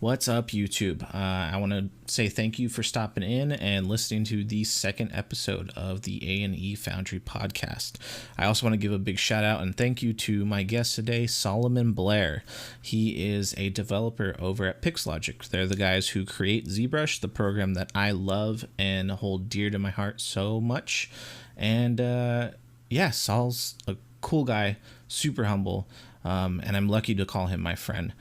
What's up, YouTube? I want to say thank you for stopping in and listening to the second episode of the A&E Foundry podcast. I also want to give a big shout out and thank you to my guest today, Solomon Blair. He is a developer over at Pixologic. They're the guys who create Zbrush, the program that I love and hold dear to my heart so much. And yeah, Sol's a cool guy, super humble, and I'm lucky to call him my friend.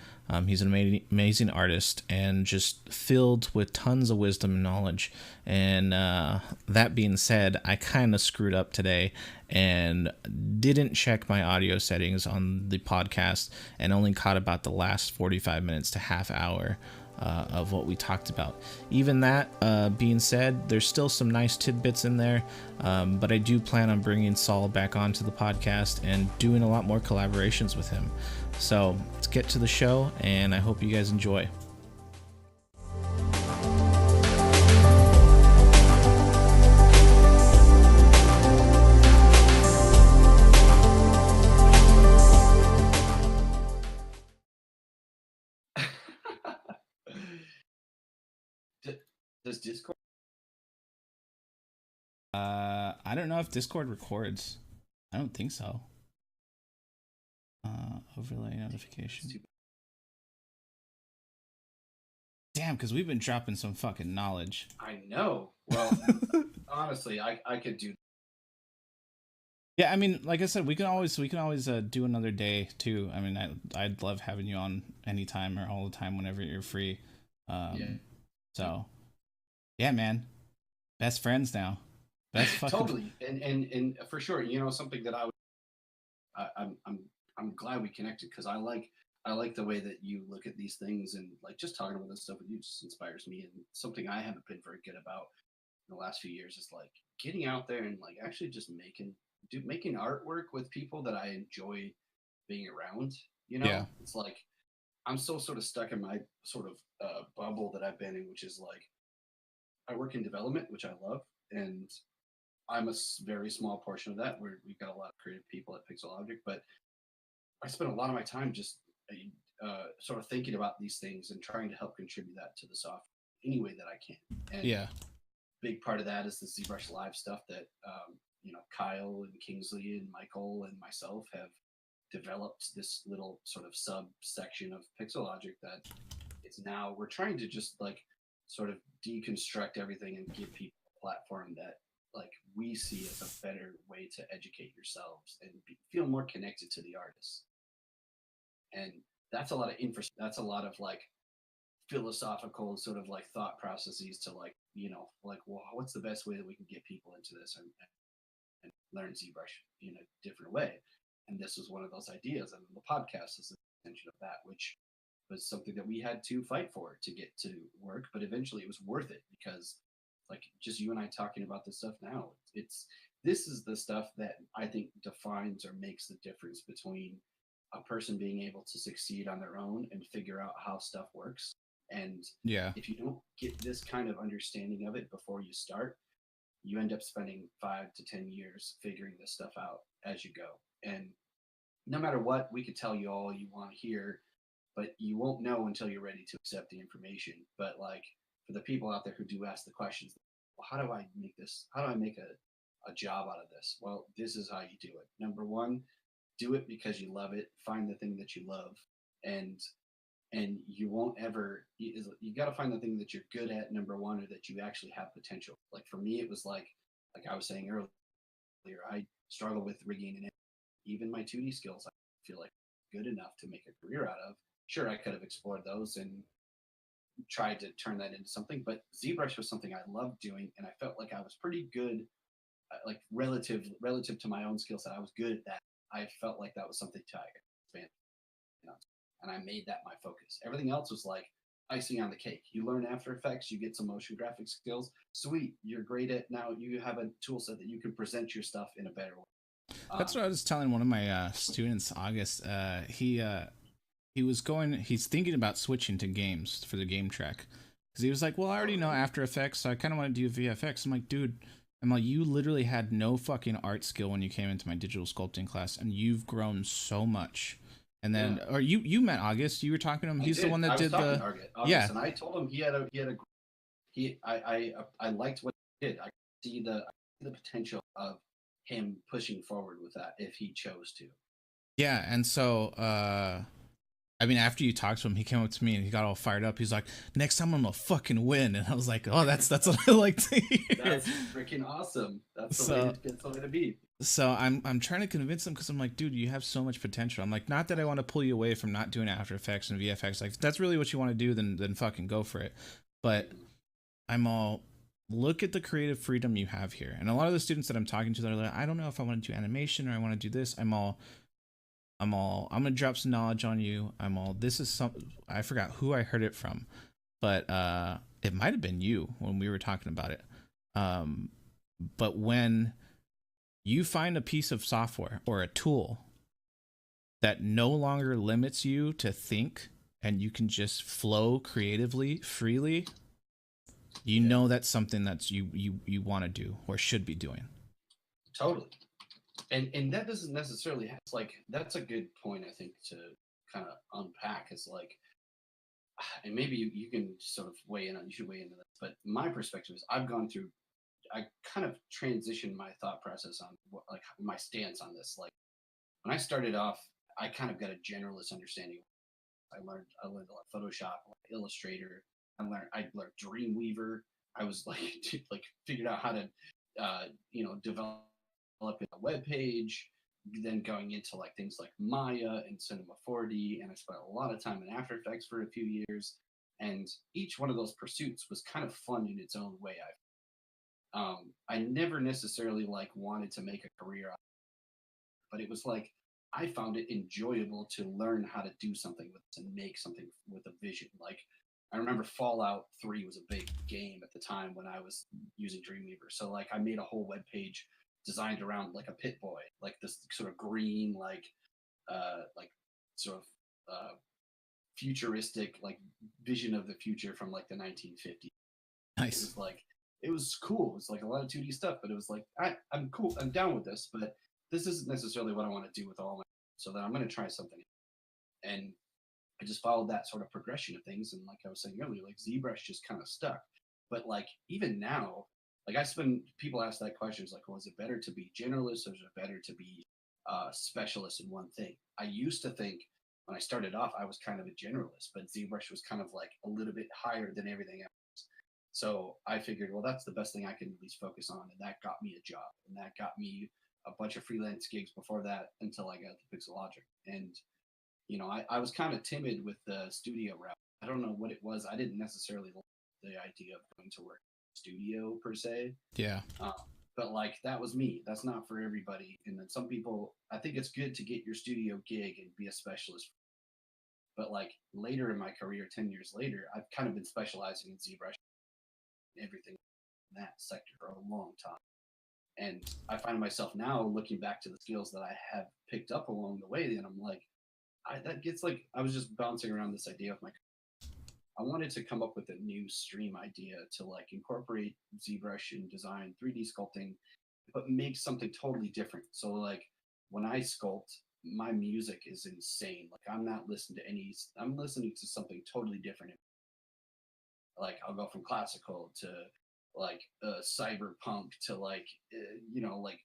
He's an amazing artist and just filled with tons of wisdom and knowledge. And that being said, I kind of screwed up today and didn't check my audio settings on the podcast and only caught about the last 45 minutes to half hour of what we talked about. Even that being said, there's still some nice tidbits in there, but I do plan on bringing Saul back onto the podcast and doing a lot more collaborations with him. So let's get to the show, and I hope you guys enjoy. Does Discord? I don't know if Discord records. I don't think so. Overlay notification. Damn, because we've been dropping some fucking knowledge. I know. Well, honestly, I could do. Yeah, I mean, like I said, we can always do another day too. I mean, I'd love having you on anytime or all the time whenever you're free. Yeah. So, yeah, man, best friends now. Best fucking Totally, and for sure, you know, something that I'm glad we connected because I like the way that you look at these things, and like just talking about this stuff with you just inspires me. And something I haven't been very good about in the last few years is like getting out there and like actually just making artwork with people that I enjoy being around. You know, Yeah. It's like I'm so sort of stuck in my sort of bubble that I've been in, which is like I work in development, which I love, and I'm a very small portion of that. We've got a lot of creative people at Pixologic, but I spend a lot of my time just sort of thinking about these things and trying to help contribute that to the software any way that I can. And Yeah. big part of that is the ZBrush Live stuff that you know, Kyle and Kingsley and Michael and myself have developed this little sort of subsection of Pixologic that it's now we're trying to just like sort of deconstruct everything and give people a platform that like we see as a better way to educate yourselves and feel more connected to the artists. And that's a lot of that's a lot of like philosophical sort of like thought processes to like, you know, like, well, what's the best way that we can get people into this and learn ZBrush in a different way? And this was one of those ideas, and the podcast is an extension of that, which was something that we had to fight for to get to work, but eventually it was worth it because like just you and I talking about this stuff now, this is the stuff that I think defines or makes the difference between a person being able to succeed on their own and figure out how stuff works. And Yeah. if you don't get this kind of understanding of it before you start, you end up spending 5 to 10 years figuring this stuff out as you go. And no matter what, we could tell you all you want to hear, but you won't know until you're ready to accept the information. But like for the people out there who do ask the questions, well, how do I make this? How do I make a job out of this? Well, this is how you do it. Number one, do it because you love it. Find the thing that you love, and you won't ever. You got to find the thing that you're good at. Number one, or that you actually have potential. Like for me, it was like I was saying earlier, I struggle with rigging and even my 2D skills. I feel like good enough to make a career out of. Sure, I could have explored those and tried to turn that into something, but ZBrush was something I loved doing, and I felt like I was pretty good, like relative to my own skill set. I was good at that. I felt like that was something to expand, you know, and I made that my focus. Everything else was like icing on the cake. You learn After Effects, you get some motion graphics skills. Sweet, you're great at now. You have a tool set that you can present your stuff in a better way. That's what I was telling one of my students, August. He's thinking about switching to games for the game track because he was like, well, I already know After Effects, so I kind of want to do VFX. I'm like, dude, you literally had no fucking art skill when you came into my digital sculpting class, and you've grown so much And Yeah. then, or you met August. You were talking to him. He's the one that did the. August, Yeah. and I told him I liked what he did. I see the potential of him pushing forward with that if he chose to. Yeah, and so I mean, after you talked to him, he came up to me and he got all fired up. He's like, "Next time I'm gonna fucking win," and I was like, "Oh, that's what I like to hear." That's freaking awesome. That's the way to be. So I'm trying to convince him because I'm like, dude, you have so much potential. I'm like, not that I want to pull you away from not doing After Effects and VFX. Like, if that's really what you want to do, then fucking go for it. But I'm all, look at the creative freedom you have here. And a lot of the students that I'm talking to, they're like, I don't know if I want to do animation or I want to do this. I'm gonna drop some knowledge on you. This is I forgot who I heard it from, but it might have been you when we were talking about it. But when you find a piece of software or a tool that no longer limits you to think and you can just flow creatively, freely, you know that's something that's you want to do or should be doing. Totally. And that doesn't necessarily have, like, that's a good point, I think, to kind of unpack, is like, and maybe you can sort of weigh in on, you should weigh into this, but my perspective is I kind of transitioned my thought process on what, like, my stance on this. Like, when I started off, I kind of got a generalist understanding. I learned a lot of Photoshop, Illustrator. I learned Dreamweaver. I was like, figured out how to, develop a web page, then going into like things like Maya and Cinema 4D, and I spent a lot of time in After Effects for a few years. And each one of those pursuits was kind of fun in its own way. I never necessarily like wanted to make a career out of it, but it was like I found it enjoyable to learn how to do something with and make something with a vision. Like, I remember Fallout 3 was a big game at the time when I was using Dreamweaver. So like I made a whole web page designed around like a Pit Boy, like this sort of green, like sort of futuristic, like vision of the future from like the 1950s. Nice. It was cool. It was like a lot of 2D stuff, but it was like, I'm cool. I'm down with this, but this isn't necessarily what I want to do with all my, so then I'm going to try something. And I just followed that sort of progression of things. And like I was saying earlier, like Zbrush just kind of stuck. But like, even now, like people ask that question, it's like, well, is it better to be generalist or is it better to be specialist in one thing? I used to think when I started off, I was kind of a generalist, but Zbrush was kind of like a little bit higher than everything else. So I figured, well, that's the best thing I can at least focus on. And that got me a job. And that got me a bunch of freelance gigs before that until I got to Pixologic. And, I was kind of timid with the studio route. I don't know what it was. I didn't necessarily like the idea of going to work in a studio per se. Yeah. But like, that was me. That's not for everybody. And then some people, I think it's good to get your studio gig and be a specialist. But like later in my career, 10 years later, I've kind of been specializing in ZBrush, everything in that sector for a long time. And I find myself now looking back to the skills that I have picked up along the way, and I'm like, I was just bouncing around this idea of I wanted to come up with a new stream idea to like incorporate ZBrush in design, 3D sculpting, but make something totally different. So like when I sculpt, my music is insane. Like I'm listening to something totally different. Like I'll go from classical to like cyberpunk to like like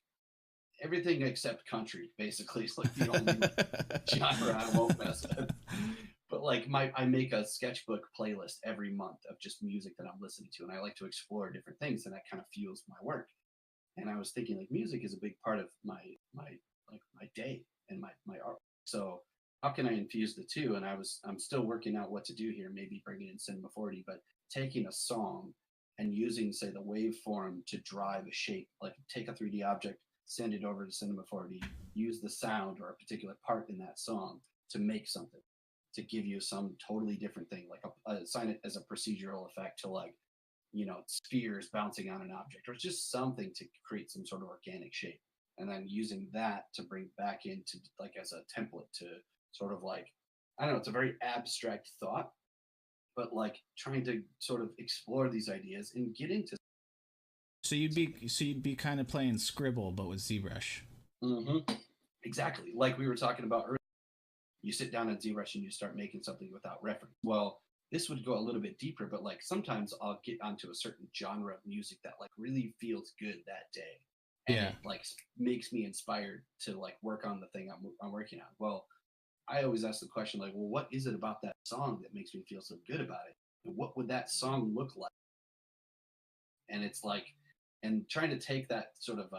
everything except country. Basically, it's like the only genre I won't mess with. But like I make a sketchbook playlist every month of just music that I'm listening to, and I like to explore different things, and that kind of fuels my work. And I was thinking like music is a big part of my day and my art. So how can I infuse the two? And I'm still working out what to do here. Maybe bringing in Cinema 4D, but taking a song and using, say, the waveform to drive a shape. Like take a 3D object, send it over to Cinema 4D, use the sound or a particular part in that song to make something, to give you some totally different thing, like assign it as a procedural effect to like, spheres bouncing on an object, or just something to create some sort of organic shape. And then using that to bring back into like as a template to sort of like, I don't know, it's a very abstract thought, but like trying to sort of explore these ideas and get into. So you'd be kind of playing Scribble, but with ZBrush. Mm-hmm. Exactly. Like we were talking about earlier, you sit down at ZBrush and you start making something without reference. Well, this would go a little bit deeper, but like sometimes I'll get onto a certain genre of music that like really feels good that day, and Yeah. it like makes me inspired to like work on the thing I'm working on. Well, I always ask the question like, well, what is it about that song that makes me feel so good about it? And what would that song look like? And it's like, and trying to take that sort of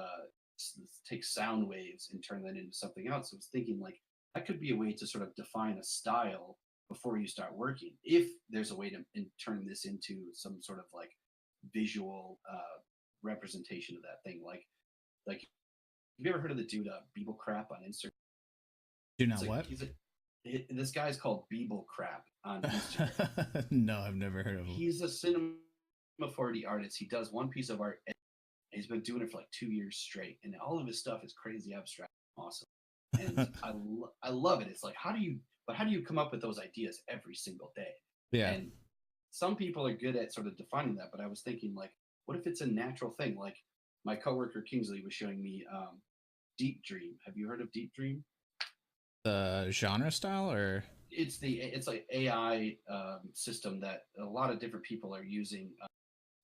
take sound waves and turn that into something else. I was thinking like that could be a way to sort of define a style before you start working. If there's a way to turn this into some sort of like visual representation of that thing, like have you ever heard of the dude Beeble Crap on Instagram? Do It's not like what? this guy's called Beeble Crap on Instagram. No, I've never heard of him. He's a cinema 4D artist. He does one piece of art. And he's been doing it for like 2 years straight, and all of his stuff is crazy abstract, awesome, and I love it. It's like how do you come up with those ideas every single day? Yeah. And some people are good at sort of defining that, but I was thinking like, what if it's a natural thing? Like my coworker Kingsley was showing me Deep Dream. Have you heard of Deep Dream? The genre style, or it's like AI system that a lot of different people are using.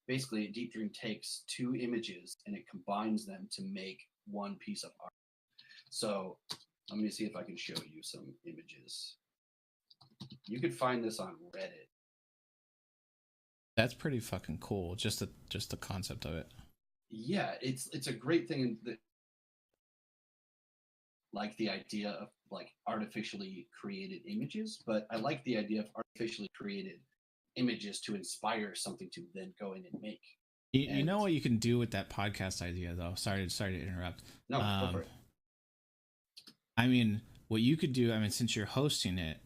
Basically, Deep Dream takes two images and it combines them to make one piece of art. So let me see if I can show you some images. You could find this on Reddit. that's pretty fucking cool. Just the concept of it. Yeah, it's a great thing. Like the idea of like artificially created images, but I like the idea of artificially created images to inspire something to then go in and make. You know what you can do with that podcast idea, though. Sorry to interrupt. No, go for it. I mean, what you could do, I mean, since you're hosting it,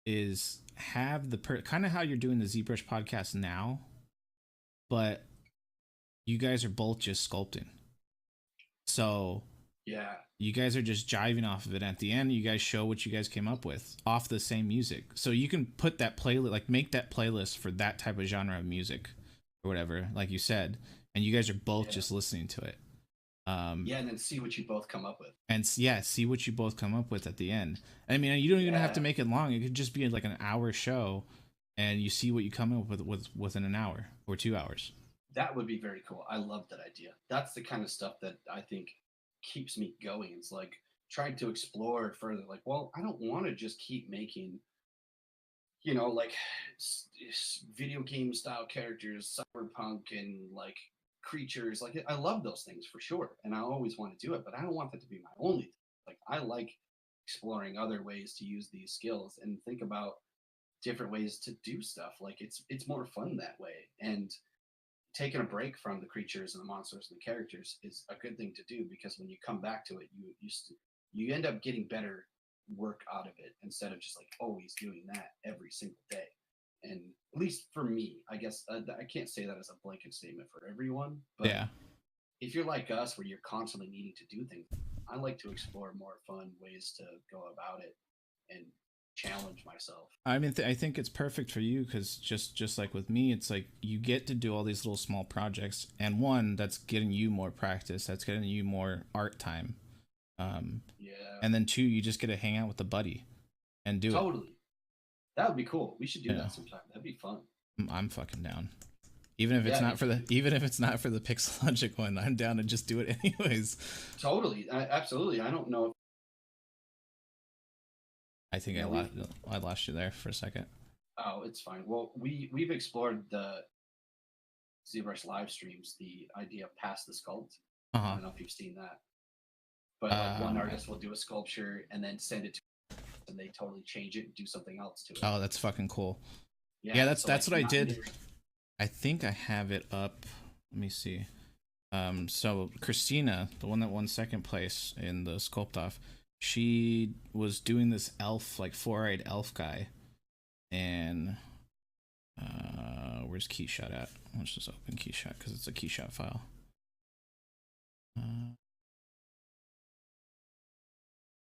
is have the kind of how you're doing the ZBrush podcast now, but you guys are both just sculpting. So yeah, you guys are just jiving off of it. At the end, you guys show what you guys came up with off the same music. So you can put that playlist, like make that playlist for that type of genre of music or whatever, like you said, and you guys are both just listening to it. Yeah, and then see what you both come up with. And see what you both come up with at the end. I mean, you don't even have to make it long. It could just be like an hour show, and you see what you come up with within an hour or 2 hours. That would be very cool. I love that idea. That's the kind of stuff that I think keeps me going. It's like trying to explore further. Like, well, I don't want to just keep making, you know, like video game style characters, cyberpunk, and like creatures. Like, I love those things for sure, and I always want to do it. But I don't want that to be my only thing. Like, I like exploring other ways to use these skills and think about different ways to do stuff. Like, it's more fun that way. And taking a break from the creatures and the monsters and the characters is a good thing to do, because when you come back to it, you end up getting better work out of it instead of just like always doing that every single day. And at least for me, I guess I can't say that as a blanket statement for everyone, but yeah, if you're like us where you're constantly needing to do things, I like to explore more fun ways to go about it and challenge myself. I mean, I think it's perfect for you because just like with me, it's like you get to do all these little small projects, and one, that's getting you more practice, that's getting you more art time. Yeah. And then two, you just get to hang out with a buddy and do it. Totally. That would be cool. We should do that sometime. That'd be fun. I'm fucking down. Even if it's not for the Pixologic one, I'm down to just do it anyways. Totally. Absolutely. I don't know if I think I lost you there for a second. Oh, it's fine. Well, we've explored the ZBrush live streams, the idea of pass the sculpt. I don't know if you've seen that. But one artist will do a sculpture and then send it to us, and they totally change it and do something else to it. Oh, that's fucking cool. Yeah, that's what I did. I think I have it up. Let me see. So Christina, the one that won second place in the sculpt off, she was doing this elf, like 4-eyed elf guy, and where's Keyshot at? Let's just open Keyshot because it's a Keyshot file.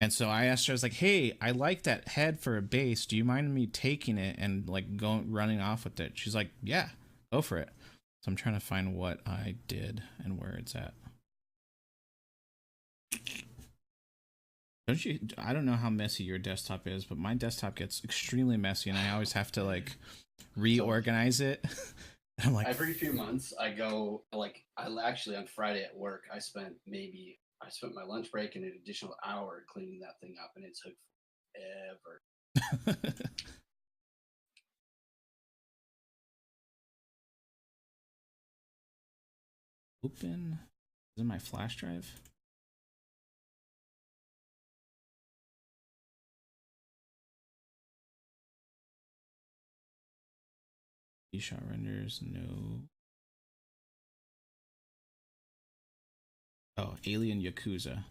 And so I asked her, I was like, "Hey, I like that head for a base. Do you mind me taking it and like running off with it?" She's like, "Yeah, go for it." So I'm trying to find what I did and where it's at. Don't you? I don't know how messy your desktop is, but my desktop gets extremely messy, and I always have to like So reorganize it. I'm like, every few months, I go like I actually on Friday at work, I spent my lunch break and an additional hour cleaning that thing up, and it took forever. open. Is it my flash drive? eShot renders, no. Oh, Alien Yakuza.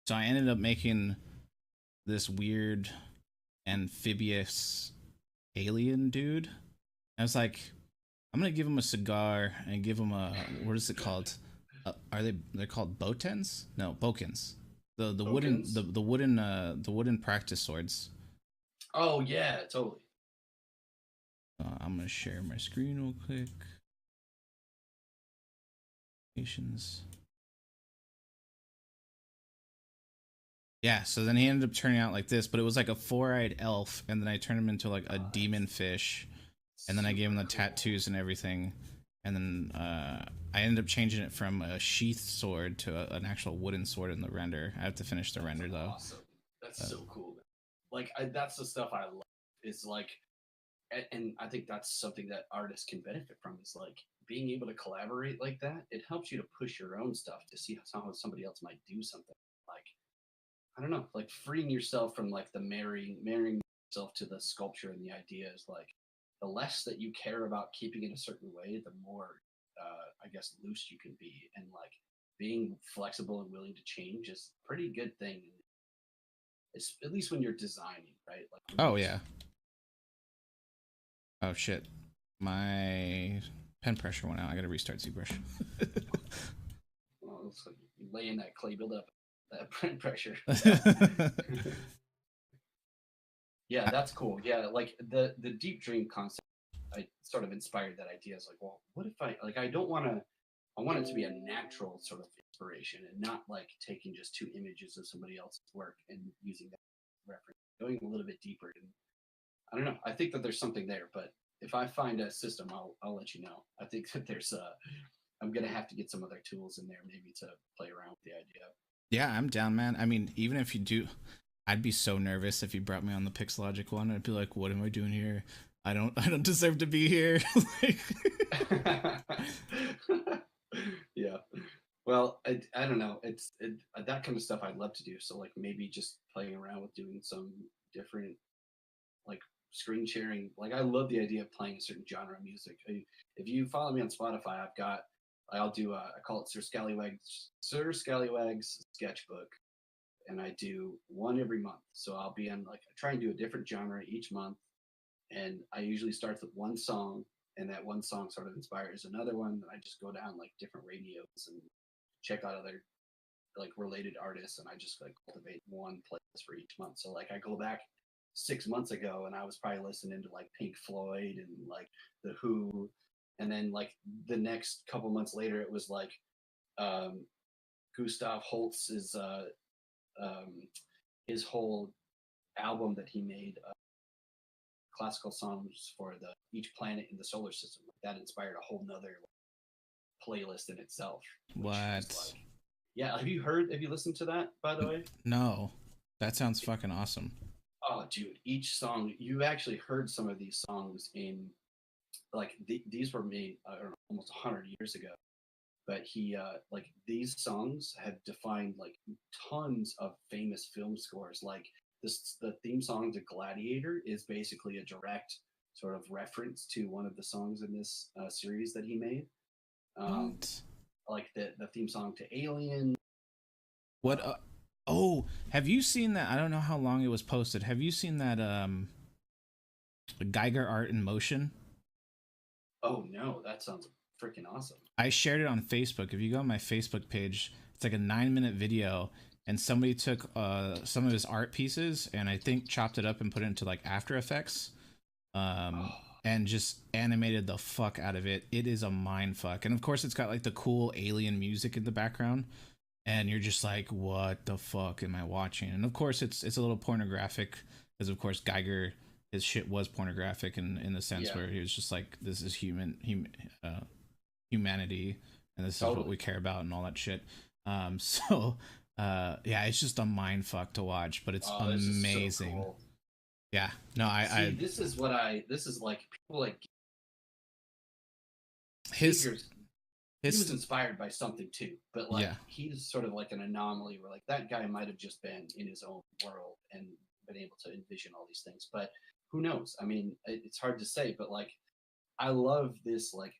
So I ended up making this weird amphibious alien dude. I was like, I'm gonna give him a cigar and give him a, what is it called? They're called botens? No, bokens. The wooden Tokens? the wooden practice swords. Oh yeah, totally. I'm gonna share my screen real quick. Patience. Yeah, so then he ended up turning out like this, but it was like a four-eyed elf, and then I turned him into like a demon fish, and then I gave him the tattoos and everything, and then I ended up changing it from a sheath sword to an actual wooden sword in the render. I have to finish the render though. Awesome. That's so cool. Like that's the stuff I love. Is like, and I think that's something that artists can benefit from. Is like being able to collaborate like that. It helps you to push your own stuff to see how somebody else might do something. Like I don't know, like freeing yourself from like the marrying yourself to the sculpture and the idea is like the less that you care about keeping it a certain way, the more I guess loose you can be, and like being flexible and willing to change is a pretty good thing. It's at least when you're designing, right? Like Oh yeah. Oh shit. My pen pressure went out. I gotta restart Zbrush. well, it's like you lay in that clay buildup, that print pressure. Yeah, that's cool. Yeah, like the deep dream concept, I sort of inspired that idea. It's like, well, what if I don't want to. I want it to be a natural sort of inspiration and not like taking just two images of somebody else's work and using that reference, going a little bit deeper. And I don't know. I think that there's something there, but if I find a system, I'll let you know. I think that there's I'm gonna have to get some other tools in there maybe to play around with the idea. Yeah, I'm down, man. I mean, even if you do, I'd be so nervous if you brought me on the Pixologic one. I'd be like, "What am I doing here? I don't deserve to be here." Like, Yeah. Well, I don't know. That kind of stuff I'd love to do. So like maybe just playing around with doing some different like screen sharing. Like I love the idea of playing a certain genre of music. If you follow me on Spotify, I'll do I call it Sir Scallywag's sketchbook, and I do one every month. So I'll be on like I try and do a different genre each month, and I usually start with one song, and that one song sort of inspires another one. And I just go down like different radios and check out other like related artists, and I just like cultivate one playlist for each month. So like I go back 6 months ago, and I was probably listening to like Pink Floyd and like the Who, and then like the next couple months later, it was like um, Gustav Holst's um, his whole album that he made classical songs for the each planet in the solar system. Like, that inspired a whole nother like, playlist in itself. Which was what? like, yeah. Have you listened to that, by the way? No, that sounds fucking awesome. Oh, dude, each song you actually heard some of these songs in like these were made I don't know, almost 100 years ago. But he like these songs have defined like tons of famous film scores. Like this, the theme song to Gladiator is basically a direct sort of reference to one of the songs in this series that he made. Um, What? like the theme song to Alien. What? Uh, Oh, have you seen that? I don't know how long it was posted. Have you seen that Geiger art in motion? oh no, that sounds freaking awesome. I shared it on Facebook. If you go on my Facebook page, it's like a 9-minute video, and somebody took some of his art pieces and I think chopped it up and put it into like After Effects, Oh, and just animated the fuck out of it. It is a mind fuck, and of course it's got like the cool alien music in the background. and you're just like, what the fuck am I watching? And of course, it's a little pornographic because of course Geiger, his shit was pornographic in the sense Yeah, where he was just like, this is humanity, and this is what totally. we care about and all that shit. So yeah, it's just a mind fuck to watch, but it's Oh, this is so amazing. cool. Yeah, no, See, I this is like people like his Giger's. He was his inspired by something too, but like yeah. he's sort of like an anomaly where like that guy might have just been in his own world and been able to envision all these things. But who knows? I mean, it's hard to say, but like I love this like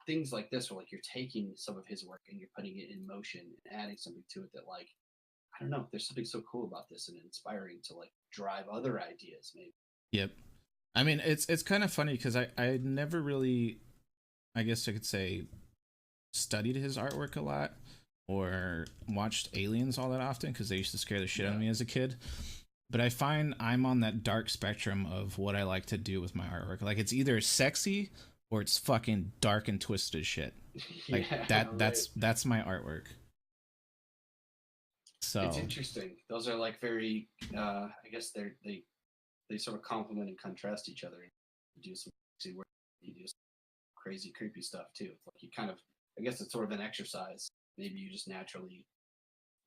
things like this where like you're taking some of his work and you're putting it in motion and adding something to it that like I don't know, there's something so cool about this and inspiring to like drive other ideas maybe. Yep. I mean, it's kind of funny because I never really, I guess I could say, studied his artwork a lot or watched Aliens all that often because they used to scare the shit out of Yeah. me as a kid. But I find I'm on that dark spectrum of what I like to do with my artwork. Like it's either sexy or it's fucking dark and twisted as shit. Like Yeah, that right. that's my artwork. It's So interesting. Those are like very I guess they sort of complement and contrast each other. You do some crazy work, you do some crazy, creepy stuff too. It's like you kind of, I guess it's sort of an exercise. Maybe you just naturally,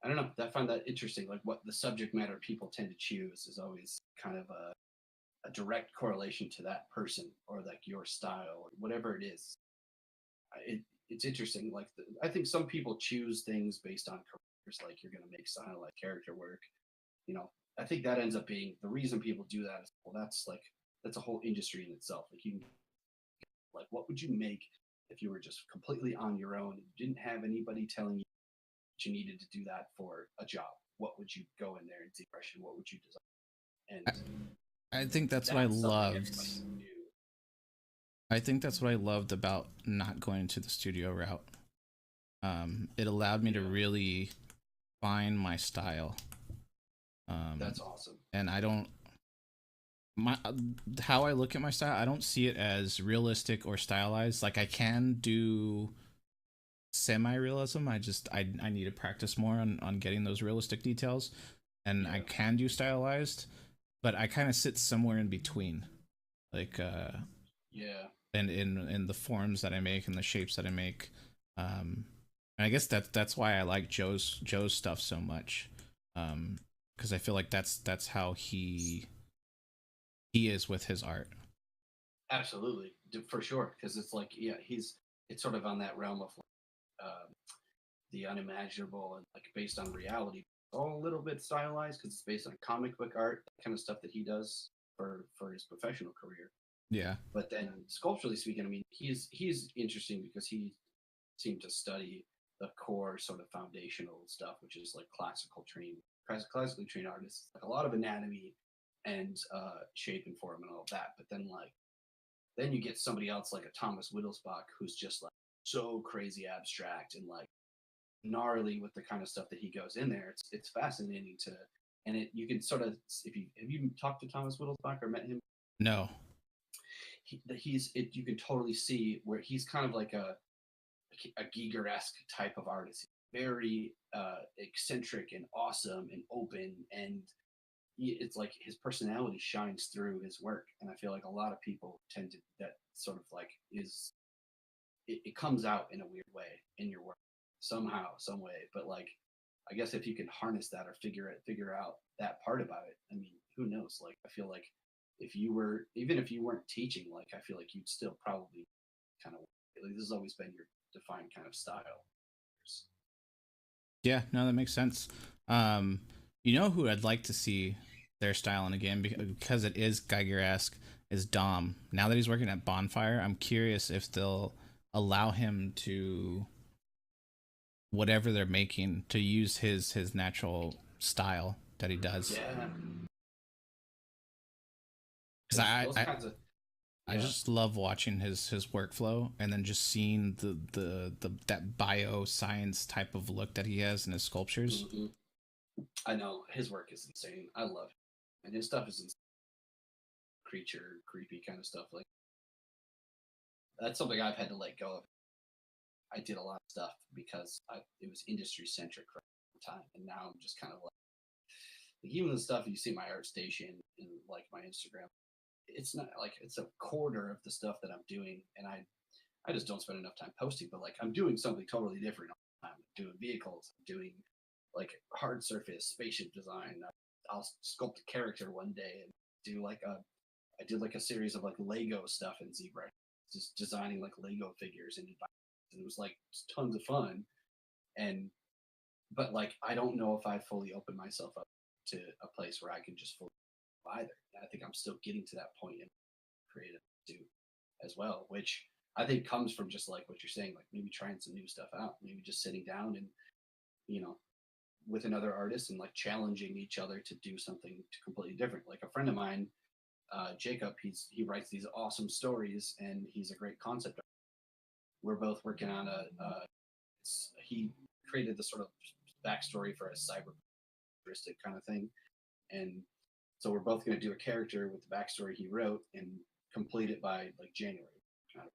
I don't know. I find that interesting. Like what the subject matter people tend to choose is always kind of a direct correlation to that person or like your style or whatever it is. It's interesting. Like I think some people choose things based on careers. Like you're going to make stylized character work. You know, I think that ends up being the reason people do that. Is well, that's a whole industry in itself. Like you, like what would you make if you were just completely on your own and you didn't have anybody telling you that you needed to do that for a job? What would you go in there and Zbrush and what would you design? I, And I think that's what I that's something loved. everybody can do. I think that's what I loved about not going to the studio route. It allowed me to Yeah, really find my style. that's awesome. And I don't my how I look at my style. I don't see it as realistic or stylized. Like I can do semi-realism. I need to practice more on getting those realistic details, and I Yeah, can do stylized, but I kind of sit somewhere in between, like yeah, and in the forms that I make and the shapes that I make. And I guess that's why I like Joe's stuff so much, because I feel like that's how he is with his art. absolutely, for sure. Because it's like, yeah, it's sort of on that realm of like, the unimaginable and like based on reality. All a little bit stylized because it's based on comic book art, that kind of stuff that he does for his professional career. Yeah, But then sculpturally speaking, I mean, he's interesting because he seemed to study the core sort of foundational stuff, which is like classically trained artists, like a lot of anatomy and shape and form and all of that. But then like then you get somebody else like a Thomas Wittelsbach who's just like so crazy abstract and like gnarly with the kind of stuff that he goes in there. It's fascinating to and it you can sort of if you have you talked to Thomas Wittelsbach or met him, no, he's it you can totally see where he's kind of like a Giger-esque type of artist, very eccentric and awesome and open and it's like his personality shines through his work and I feel like a lot of people tend to that sort of like is it comes out in a weird way in your work somehow some way but like I guess if you can harness that or figure out that part about it I mean who knows like I feel like if you were even if you weren't teaching like I feel like you'd still probably kind of like, this has always been your defined kind of style. yeah, no, that makes sense. Um, you know who I'd like to see their style in a game because it is Geiger-esque is Dom. Now that he's working at Bonfire, I'm curious if they'll allow him to whatever they're making to use his natural style that he does. Yeah, Because because those kinds of I yeah. just love watching his workflow and then just seeing the that bio science type of look that he has in his sculptures. hmm I know his work is insane. I love it, and his stuff is insane. Creature, creepy kind of stuff. Like that's something I've had to let go of. I did a lot of stuff because it was industry centric for a time, and now I'm just kind of like even the stuff you see my art station and like my Instagram, it's not like it's a quarter of the stuff that I'm doing, and I just don't spend enough time posting. But like I'm doing something totally different all the time. I'm doing vehicles, I'm doing like hard surface spaceship design. I'll sculpt a character one day and do like I did like a series of like Lego stuff in Zbrush, just designing like Lego figures, and it was like tons of fun. And but like I don't know if I fully opened myself up to a place where I can just fully either. I think I'm still getting to that point in creative too, as well, which I think comes from just like what you're saying, like maybe trying some new stuff out, maybe just sitting down and you know with another artist and like challenging each other to do something completely different. Like a friend of mine, Jacob, he writes these awesome stories and he's a great concept artist. We're both working on he created the sort of backstory for a cyber kind of thing, and so we're both going to do a character with the backstory he wrote and complete it by like January. Kind of.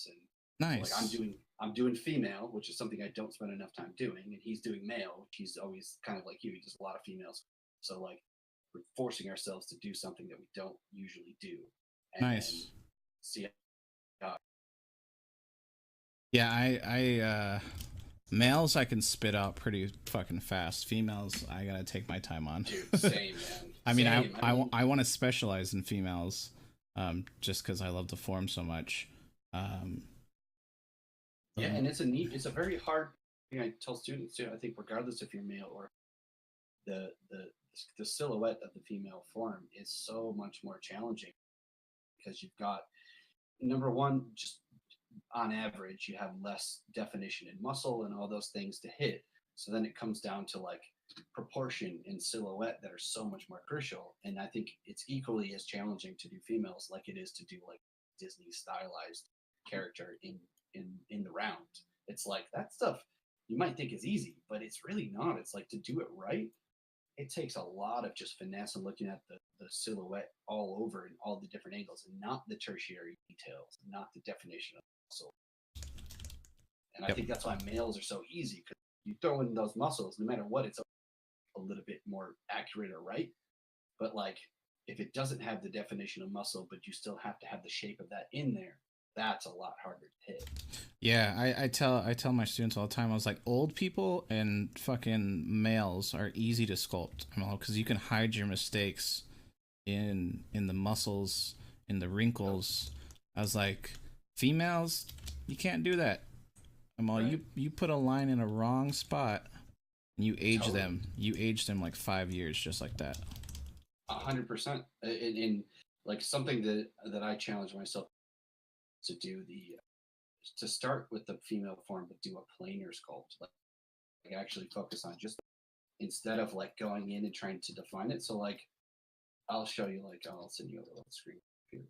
And Nice. So, like I'm doing female, which is something I don't spend enough time doing, and he's doing male, which he's always kind of like you. He does a lot of females. So like we're forcing ourselves to do something that we don't usually do. And Nice. See. Yeah, I males I can spit out pretty fucking fast. Females I gotta take my time on. Dude, same, man. I mean, I want to specialize in females, just because I love the form so much. Yeah, and it's a very hard thing I tell students too. I think regardless if you're male or the silhouette of the female form is so much more challenging because you've got number one, just on average, you have less definition in muscle and all those things to hit. So then it comes down to like proportion and silhouette that are so much more crucial. And I think it's equally as challenging to do females like it is to do like Disney stylized character in the round. It's like that stuff you might think is easy, but it's really not. It's like to do it right, it takes a lot of just finesse and looking at the silhouette all over and all the different angles and not the tertiary details, not the definition of muscle. And I think that's why males are so easy because you throw in those muscles, no matter what, it's a little bit more accurate or right. But like if it doesn't have the definition of muscle, but you still have to have the shape of that in there, that's a lot harder to hit. Yeah, I tell my students all the time. I was like, old people and fucking males are easy to sculpt, because you can hide your mistakes in the muscles, in the wrinkles. I was like, females, you can't do that. Right. You put a line in a wrong spot, and you age them. You age them like 5 years, just like that. 100%. In like something that I challenge myself to do to start with the female form, but do a planar sculpt, like actually focus on just instead of like going in and trying to define it. So like, I'll show you, like, I'll send you a little screen here.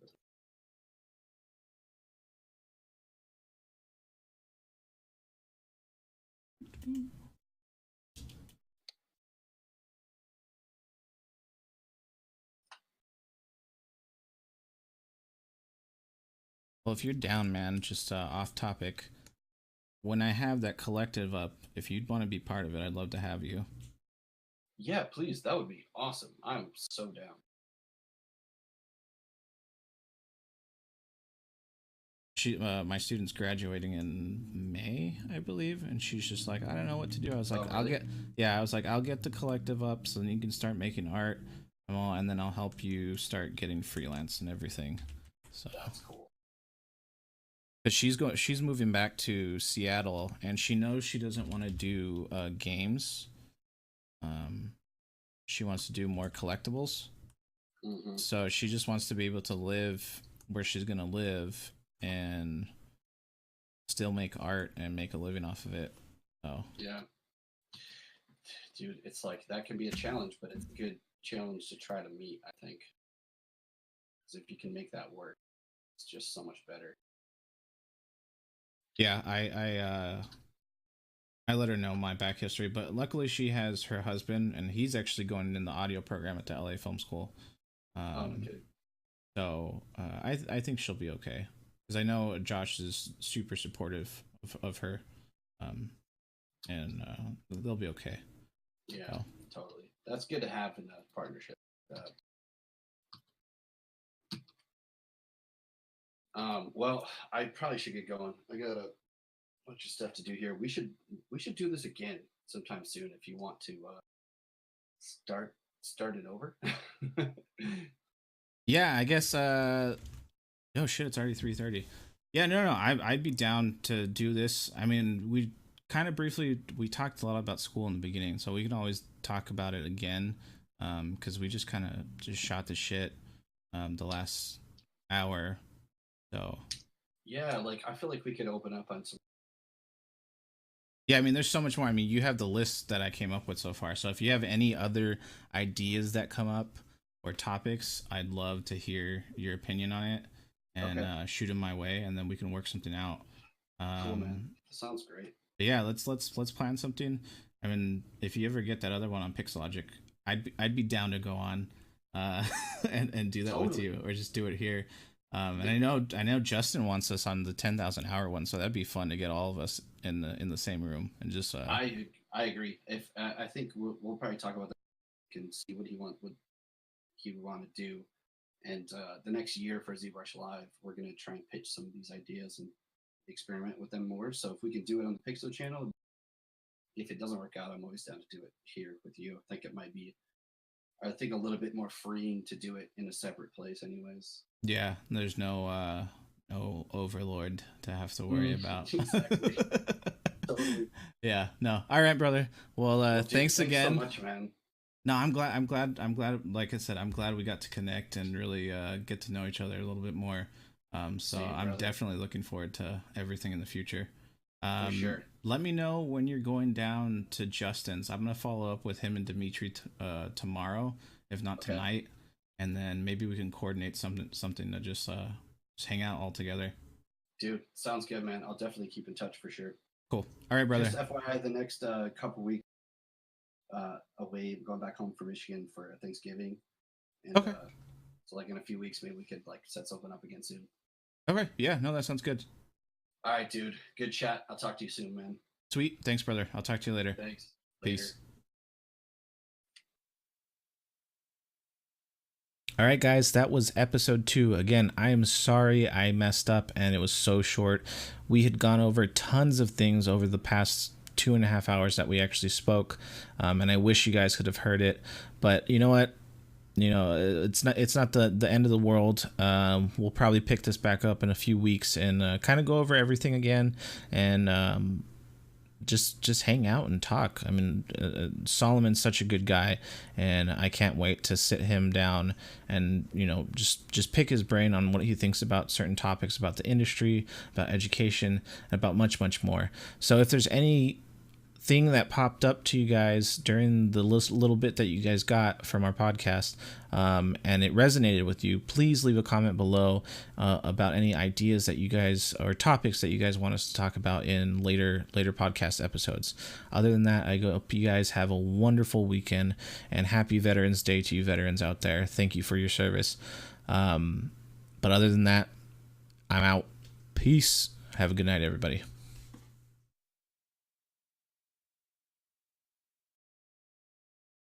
Well, if you're down, man, just off topic, when I have that collective up, if you'd want to be part of it, I'd love to have you. Yeah, please. That would be awesome. I'm so down. My student's graduating in May, I believe, and she's just like, I don't know what to do. I was like, really? I'll get the collective up so then you can start making art, and then I'll help you start getting freelance and everything. So that's cool. But she's moving back to Seattle, and she knows she doesn't want to do games. She wants to do more collectibles. Mm-hmm. So she just wants to be able to live where she's gonna live and still make art and make a living off of it. So yeah, dude, it's like that can be a challenge, but it's a good challenge to try to meet, I think, because if you can make that work, it's just so much better. Yeah, I let her know my back history, but luckily she has her husband, and he's actually going in the audio program at the LA Film School. Okay. So I think she'll be okay, because I know Josh is super supportive of her, and they'll be okay. Yeah, so. Totally. That's good to have in a partnership. Well, I probably should get going. I got a bunch of stuff to do here. We should do this again sometime soon if you want to start it over. Yeah, I guess. Oh shit! It's already 3:30. Yeah, no. I'd be down to do this. I mean, we kind of briefly we talked a lot about school in the beginning, so we can always talk about it again. Because we just kind of just shot the shit the last hour. So. Yeah, like I feel like we could open up on some. Yeah, I mean, there's so much more. I mean, you have the list that I came up with so far. So if you have any other ideas that come up or topics, I'd love to hear your opinion on it and shoot them my way, and then we can work something out. Cool, man. That sounds great. Yeah, let's plan something. I mean, if you ever get that other one on Pixologic, I'd be down to go on and do that with you, or just do it here. And I know Justin wants us on the 10,000 hour one, so that'd be fun to get all of us in the same room and just. I agree. If I think we'll probably talk about that and see what he would want to do, and the next year for Zbrush Live, we're gonna try and pitch some of these ideas and experiment with them more. So if we can do it on the Pixel channel, if it doesn't work out, I'm always down to do it here with you. I think it might be. I think a little bit more freeing to do it in a separate place, anyways. Yeah, there's no overlord to have to worry about. Exactly. Totally. Yeah, no. All right, brother. Well, thanks again. So much, man. No, I'm glad. Like I said, I'm glad we got to connect and really get to know each other a little bit more. So I'm definitely looking forward to everything in the future. For sure. Let me know when you're going down to Justin's. I'm gonna follow up with him and Dimitri tomorrow, if not tonight, and then maybe we can coordinate something to just hang out all together. Dude, sounds good, man. I'll definitely keep in touch for sure. Cool. All right, brother. Just FYI, the next couple weeks away, going back home for Michigan for Thanksgiving. And, okay. So like in a few weeks, maybe we could like set something up again soon. Okay. Yeah. No, that sounds good. All right, dude. Good chat. I'll talk to you soon, man. Sweet. Thanks, brother. I'll talk to you later. Thanks. Peace. All right, guys, that was episode 2. Again, I am sorry I messed up and it was so short. We had gone over tons of things over the past 2.5 hours that we actually spoke, and I wish you guys could have heard it. But you know what? You know, it's not the end of the world. We'll probably pick this back up in a few weeks and kind of go over everything again and just hang out and talk. I mean, Solomon's such a good guy, and I can't wait to sit him down and, you know, just pick his brain on what he thinks about certain topics, about the industry, about education, and about much, much more. So if there's any thing that popped up to you guys during the little bit that you guys got from our podcast, and it resonated with you, please leave a comment below about any ideas that you guys or topics that you guys want us to talk about in later podcast episodes. Other than that, I hope you guys have a wonderful weekend and happy Veterans Day to you veterans out there. Thank you for your service. But other than that, I'm out. Peace. Have a good night, everybody.